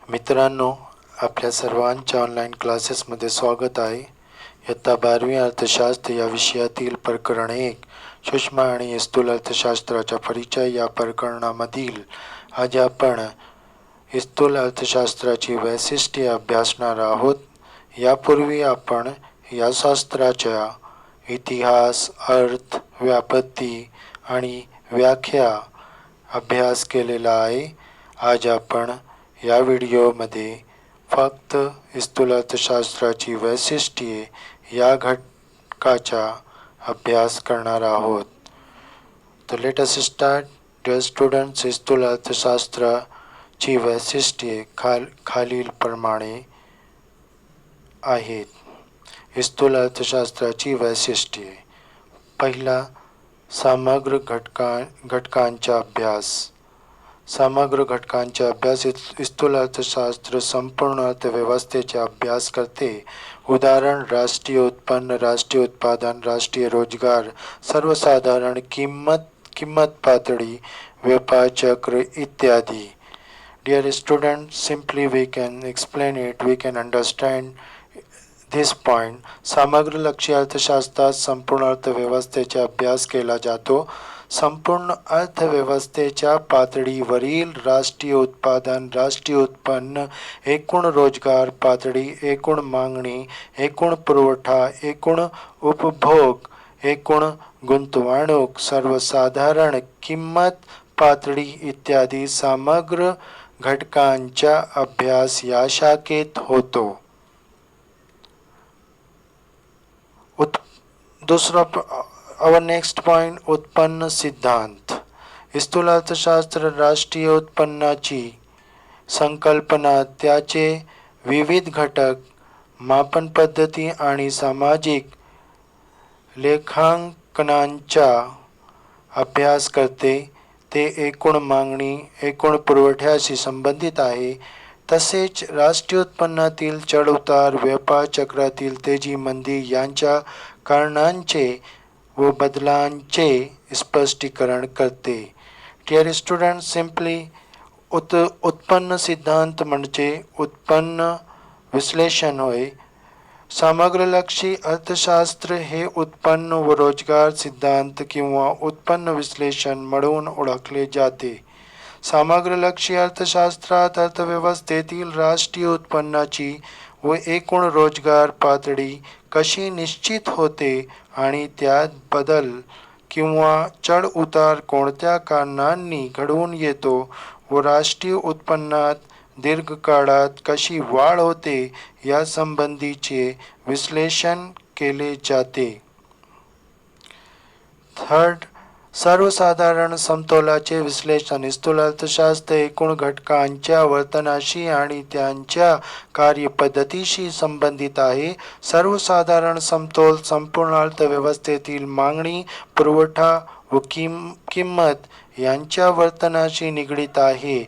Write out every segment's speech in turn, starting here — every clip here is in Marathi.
मित्रांनो, आपल्या सर्वांच्या ऑनलाईन क्लासेसमध्ये स्वागत आहे. इयत्ता 12वी अर्थशास्त्र या विषयातील प्रकरण 1 सूक्ष्म आणि स्थूल अर्थशास्त्राचा परिचय या प्रकरणामधील आज आपण स्थूल अर्थशास्त्राची वैशिष्ट्ये अभ्यासणार आहोत. यापूर्वी आपण या शास्त्राच्या इतिहास, अर्थ, व्युत्पत्ती आणि व्याख्या अभ्यास केलेला आहे. आज आपण या व्हिडिओमध्ये फक्त स्थूल अर्थशास्त्राची वैशिष्ट्ये या घटकाचा अभ्यास करणार आहोत. तर let us start. Dear students, स्थूल अर्थशास्त्राची वैशिष्ट्ये खालीलप्रमाणे आहेत. स्थूल अर्थशास्त्राची वैशिष्ट्ये. पहिला, समग्र घटकांचा अभ्यास. समग्र घटकांचा अभ्यास. स्थूल अर्थशास्त्र संपूर्ण अर्थव्यवस्थेचा अभ्यास करते. उदाहरण: राष्ट्रीय उत्पन्न, राष्ट्रीय उत्पादन, राष्ट्रीय रोजगार, सर्वसाधारण किंमत पातळी, व्यापार चक्र इत्यादी. Dear students, simply we can explain it, we can understand this point. समग्र लक्ष्य अर्थशास्त्रात संपूर्ण अर्थव्यवस्थेचा अभ्यास केला जातो. संपूर्ण अर्थव्यवस्थेच्या पातळीवरील राष्ट्रीय उत्पादन, राष्ट्रीय उत्पन्न, एकूण रोजगार पातळी, एकूण मागणी, एकूण पुरवठा, एकूण उपभोग, एकूण गुंतवणूक, सर्वसाधारण किंमत पातळी इत्यादी समग्र घटकांचा अभ्यास या शाखेत होतो. दुसरा, our next point, उत्पन्न सिद्धांत. स्थूल अर्थशास्त्र राष्ट्रीय उत्पन्नाची संकल्पना, त्याचे विविध घटक, मापन पद्धती आणि सामाजिक लेखांकनांचा अभ्यास करते. ते एकूण मागणी, एकूण पुरवठ्याशी संबंधित आहे. तसेच राष्ट्रीय उत्पन्नातील चढउतार, व्यापार चक्रातील तेजी मंदी यांच्या कारणांचे व बदलांचे स्पष्टीकरण करते. डिअर स्टुडंट, सिम्पली उत्पन्न सिद्धांत म्हणजे उत्पन्न विश्लेषण होय. समग्रलक्षी अर्थशास्त्र हे उत्पन्न व रोजगार सिद्धांत किंवा उत्पन्न विश्लेषण म्हणून ओळखले जाते. समग्रलक्षी अर्थशास्त्रात अर्थव्यवस्थेतील राष्ट्रीय उत्पन्नाची व एकूण रोजगार पातळी कशी निश्चित होते आणि त्यात बदल किंवा चढ उतार कोणत्या कारणांनी घडून येतो व राष्ट्रीय उत्पन्नात दीर्घकाळात कशी वाढ होते यासंबंधीचे विश्लेषण केले जाते. थर्ड, सर्वसाधारण समतोलाचे विश्लेषण. स्थूल अर्थशास्त्र एकूण घटकांच्या वर्तनाशी आणि त्यांच्या कार्यपद्धतीशी संबंधित आहे. सर्वसाधारण समतोल संपूर्ण अर्थव्यवस्थेतील मागणी, पुरवठा व किंमत यांच्या वर्तनाशी निगडीत आहे.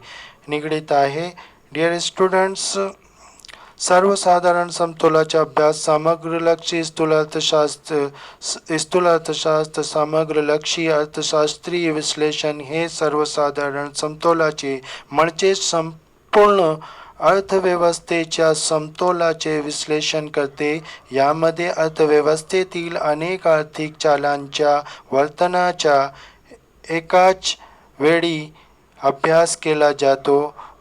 डिअर स्टुडंट्स, सर्वसाधारण समतोलाचा अभ्यास. समग्रलक्षी स्थूल अर्थशास्त्र समग्रलक्षी अर्थशास्त्रीय विश्लेषण हे सर्वसाधारण समतोलाचे म्हणजे संपूर्ण अर्थव्यवस्थेच्या समतोलाचे विश्लेषण करते. यामध्ये अर्थव्यवस्थेतील अनेक आर्थिक चलांच्या वर्तनाचा एकाच वेळी अभ्यास केला जातो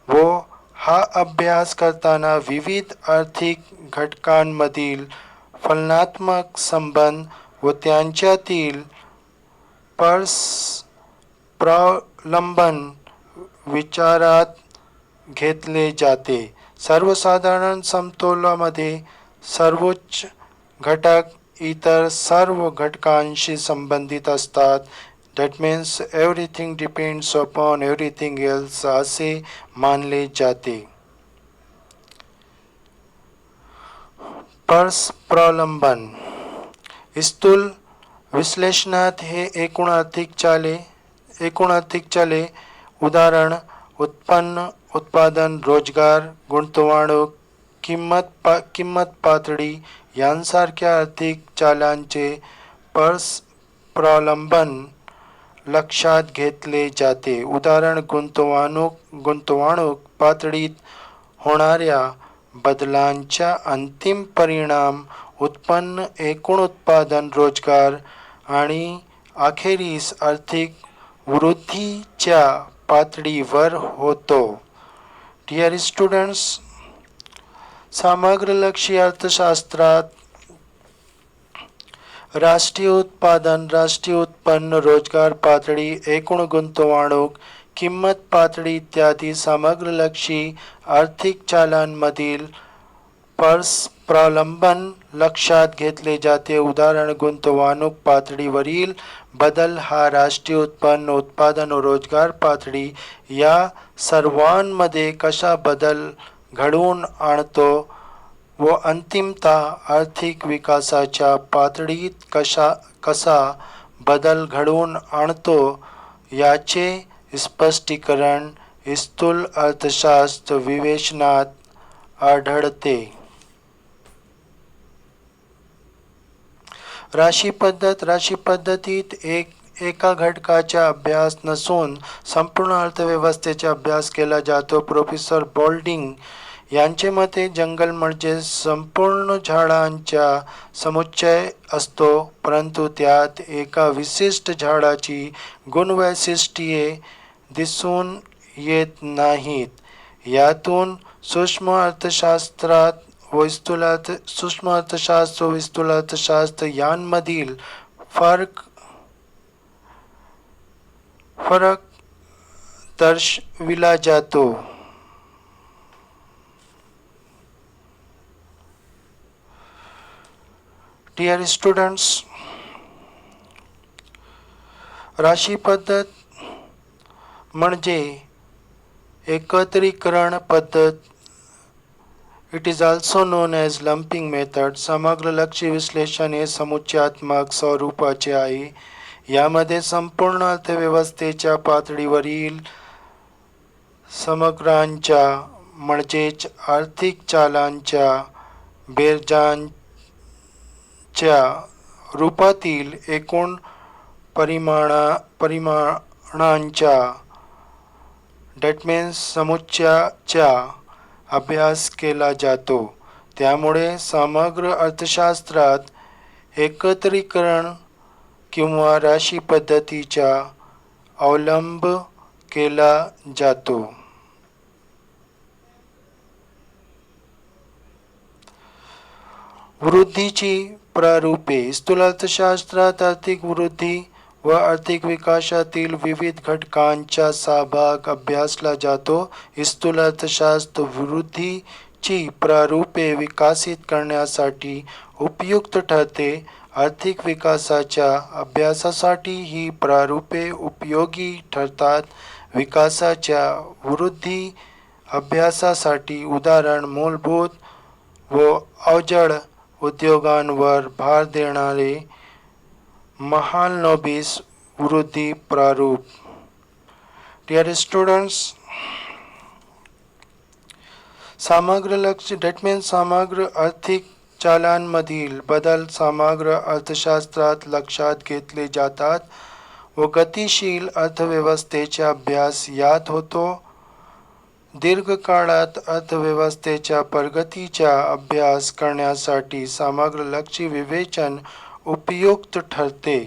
व हा अभ्यास करताना विविध आर्थिक घटकांमधील फलनात्मक संबंध व त्यांच्यातील परस्परावलंबन विचारात घेतले जाते. सर्वसाधारण समतोलामध्ये सर्वोच्च घटक इतर सर्व घटकांशी संबंधित असतात. That means everything depends upon everything else असे मानले जाते. परस्परावलंबन. स्थूल विश्लेषणात हे एकूण आर्थिक चले उदाहरण उत्पन्न, उत्पादन, रोजगार, गुंतवणूक, किंमत पातळी यांसारख्या आर्थिक चलांचे परस्परावलंबन लक्षात घेतले जाते. उदाहरण गुंतवणूक पातळीत होणाऱ्या बदलांचा अंतिम परिणाम उत्पन्न, एकूण उत्पादन, रोजगार आणि अखेरीस आर्थिक वृद्धीच्या पातळीवर होतो. डिअर स्टुडंट्स, समग्रलक्षी अर्थशास्त्रात राष्ट्रीय उत्पादन, राष्ट्रीय उत्पन्न, रोजगार पातळी, एकूण गुंतवणूक, किंमत पातळी इत्यादी समग्रलक्षी आर्थिक चलांमधील प्रलंबन लक्षात घेतले जाते. उदाहरण, गुंतवणूक पातळीवरील बदल हा राष्ट्रीय उत्पन्न, उत्पादन व रोजगार पातळी या सर्वांमध्ये कशा बदल घडवून आणतो व अंतिमतः आर्थिक विकासाच्या पातळीत कसा बदल घडवून आणतो याचे स्पष्टीकरण स्थूल अर्थशास्त्र विवेचनात आढळते. राशी पद्धतीत एका घटकाचा अभ्यास नसून संपूर्ण अर्थव्यवस्थेचा अभ्यास केला जातो. प्रोफेसर बोल्डिंग यांचे मते जंगल म्हणजे संपूर्ण झाडांचा समुच्चय असतो, परंतु त्यात एका विशिष्ट झाडाची गुणवैशिष्ट्ये दिसून येत नाहीत. यातून सूक्ष्म अर्थशास्त्र व स्थूल अर्थशास्त्र यांमधील फरक दर्शविला जातो. डिअर स्टुडंट्स, राशी पद्धत म्हणजे एकत्रीकरण पद्धत. It is also known as lumping method. समग्रलक्षी विश्लेषण हे समुच्चयात्मक स्वरूपाचे आहे. यामध्ये संपूर्ण अर्थव्यवस्थेच्या पातळीवरील समग्रांच्या म्हणजेच आर्थिक चलांच्या बेरजांच्या रूपातील एकूण परिमाणांच्या दॅट मीन्स समुच्चयाचा अभ्यास केला जातो. त्यामुळे समग्र अर्थशास्त्रात एकत्रीकरण किंवा राशी पद्धतीचा अवलंब केला जातो. वृद्धीची प्रारूपे. स्थूल अर्थशास्त्रात आर्थिक वृद्धी व आर्थिक विकासातील विविध घटकांचा सहभाग अभ्यासला जातो. स्थूल अर्थशास्त्र वृद्धीची प्रारूपे विकसित करण्यासाठी उपयुक्त ठरते. आर्थिक विकासाच्या अभ्यासासाठी ही प्रारूपे उपयोगी ठरतात. विकासाच्या वृद्धी अभ्यासासाठी उदाहरण, मूलभूत व अवजड उद्योगांवर भर देणारे महालनोबिस वृद्धी प्रारूप. डिअर स्टुडंट्स, समग्र लक्ष्य दॅट मीन्स समग्र आर्थिक चलांमधील बदल समग्र अर्थशास्त्रात लक्षात घेतले जातात व गतिशील अर्थव्यवस्थेचा अभ्यास यात होतो. दीर्घकाळात अर्थव्यवस्थेच्या प्रगतीचा अभ्यास करण्यासाठी समग्रलक्षी विवेचन उपयुक्त ठरते.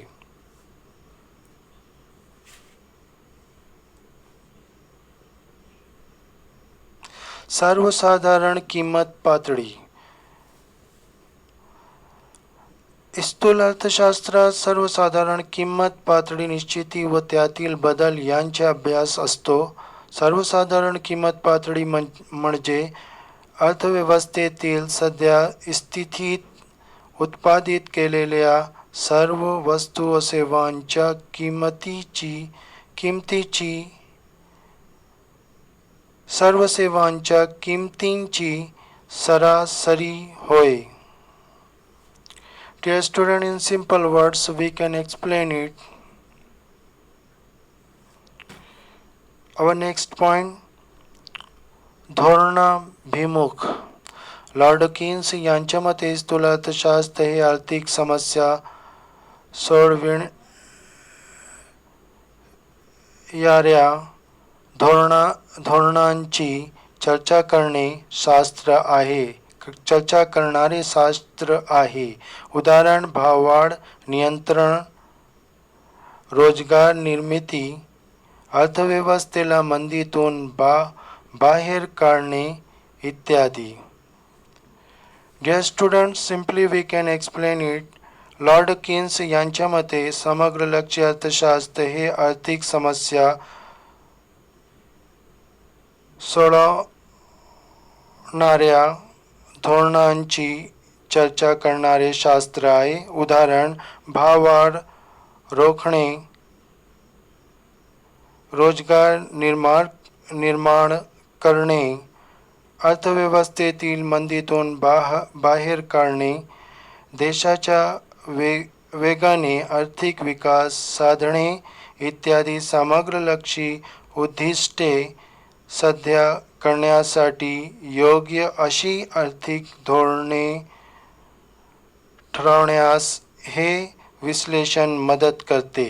सर्वसाधारण किंमत पातळी. स्थूल अर्थशास्त्रात सर्वसाधारण किंमत पातळी निश्चिती व त्यातील बदल यांचा अभ्यास असतो. सर्वसाधारण किंमत पातळी म्हणजे अर्थव्यवस्थेतील सध्या स्थितीत उत्पादित केलेल्या सर्व वस्तू व सेवांच्या किमतींची सरासरी होय. Dear student, in simple words we can explain it. Our next point, धोरणाभिमुख. लॉर्ड किन्स यांच्या मते स्थूल अर्थशास्त्र हे आर्थिक समस्या सोडविणाऱ्या धोरणांची चर्चा करणे शास्त्र आहे. चर्चा करणारे शास्त्र आहे. उदाहरण भाववाढ नियंत्रण, रोजगार निर्मिती, अर्थव्यवस्थेला मंदीतून बाहेर काढणे इत्यादी. Dear students, simply we can explain it. Lord Keynes यांच्या मते समग्र लक्ष्य अर्थशास्त्र हे आर्थिक समस्या सोडवणाऱ्या धोरणांची चर्चा करणारे शास्त्र आहे. उदाहरण भाववाढ रोखणे, रोजगार निर्माण करणे, अर्थव्यवस्थेतील मंदीतून बाहेर काढणे, देशाच्या वेगाने आर्थिक विकास साधणे इत्यादी समग्रलक्षी उद्दिष्टे साध्य करण्यासाठी योग्य अशी आर्थिक धोरणे ठरवण्यास हे विश्लेषण मदत करते.